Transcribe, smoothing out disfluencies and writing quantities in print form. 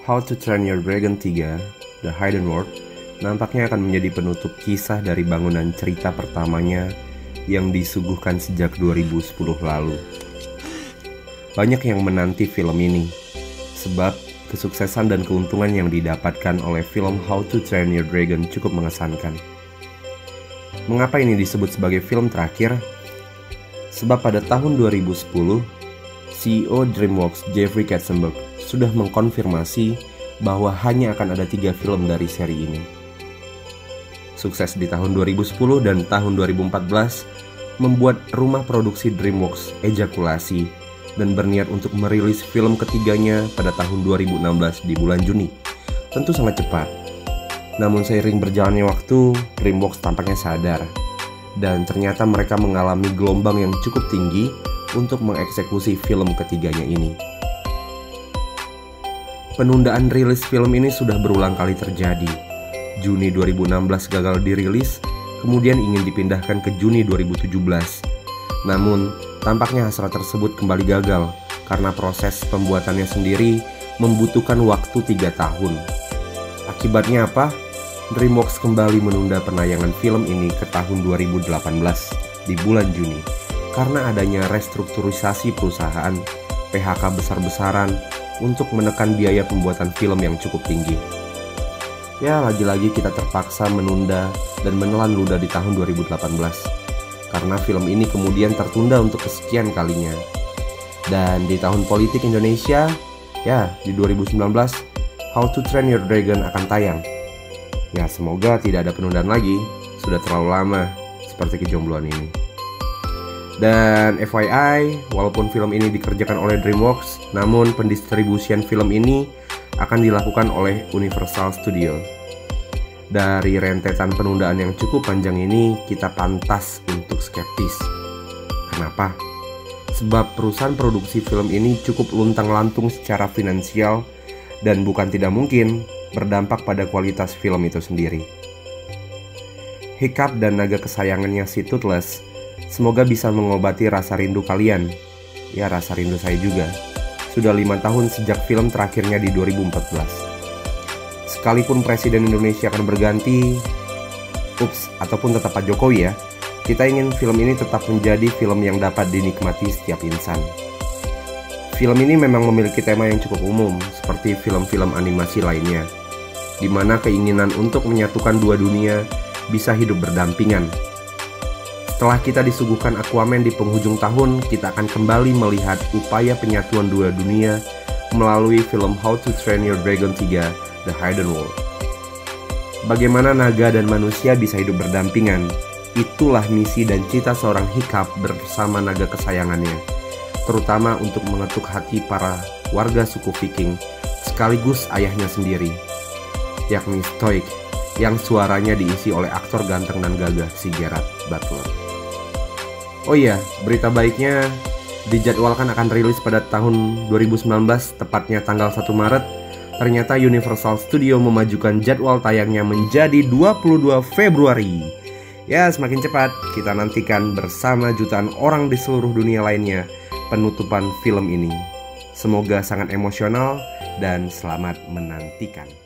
How to Train Your Dragon 3, The Hidden World, nampaknya akan menjadi penutup kisah dari bangunan cerita pertamanya yang disuguhkan sejak 2010 lalu. Banyak yang menanti film ini, sebab kesuksesan dan keuntungan yang didapatkan oleh film How to Train Your Dragon cukup mengesankan. Mengapa ini disebut sebagai film terakhir? Sebab pada tahun 2010, CEO DreamWorks Jeffrey Katzenberg sudah mengkonfirmasi bahwa hanya akan ada 3 film dari seri ini. Sukses di tahun 2010 dan tahun 2014 membuat rumah produksi DreamWorks ejakulasi dan berniat untuk merilis film ketiganya pada tahun 2016 di bulan Juni. Tentu sangat cepat. Namun seiring berjalannya waktu, DreamWorks tampaknya sadar dan ternyata mereka mengalami gelombang yang cukup tinggi untuk mengeksekusi film ketiganya ini. Penundaan rilis film ini sudah berulang kali terjadi. Juni 2016 gagal dirilis, kemudian ingin dipindahkan ke Juni 2017. Namun, tampaknya hasrat tersebut kembali gagal karena proses pembuatannya sendiri membutuhkan waktu 3 tahun. Akibatnya apa? DreamWorks kembali menunda penayangan film ini ke tahun 2018 di bulan Juni karena adanya restrukturisasi perusahaan, PHK besar-besaran untuk menekan biaya pembuatan film yang cukup tinggi. Ya, lagi-lagi kita terpaksa menunda dan menelan ludah di tahun 2018 karena film ini kemudian tertunda untuk kesekian kalinya. Dan di tahun politik Indonesia, ya di 2019, How to Train Your Dragon akan tayang. Ya, semoga tidak ada penundaan lagi, sudah terlalu lama seperti kejombloan ini. Dan FYI, walaupun film ini dikerjakan oleh DreamWorks, namun pendistribusian film ini akan dilakukan oleh Universal Studios. Dari rentetan penundaan yang cukup panjang ini, kita pantas untuk skeptis. Kenapa? Sebab perusahaan produksi film ini cukup luntang-lantung secara finansial dan bukan tidak mungkin berdampak pada kualitas film itu sendiri. Hiccup dan naga kesayangannya si Toothless semoga bisa mengobati rasa rindu kalian. Ya, rasa rindu saya juga. Sudah 5 tahun sejak film terakhirnya di 2014. Sekalipun Presiden Indonesia akan berganti, ataupun tetap Pak Jokowi ya, kita ingin film ini tetap menjadi film yang dapat dinikmati setiap insan. Film ini memang memiliki tema yang cukup umum, seperti film-film animasi lainnya, di mana keinginan untuk menyatukan dua dunia bisa hidup berdampingan. Setelah kita disuguhkan Aquaman di penghujung tahun, kita akan kembali melihat upaya penyatuan dua dunia melalui film How to Train Your Dragon 3, The Hidden World. Bagaimana naga dan manusia bisa hidup berdampingan, itulah misi dan cita seorang Hiccup bersama naga kesayangannya, terutama untuk mengetuk hati para warga suku Viking, sekaligus ayahnya sendiri, yakni Stoic, yang suaranya diisi oleh aktor ganteng dan gagah si Gerard Butler. Oh iya, berita baiknya dijadwalkan akan rilis pada tahun 2019, tepatnya tanggal 1 Maret. Ternyata Universal Studios memajukan jadwal tayangnya menjadi 22 Februari. Ya, semakin cepat kita nantikan bersama jutaan orang di seluruh dunia lainnya penutupan film ini. Semoga sangat emosional dan selamat menantikan.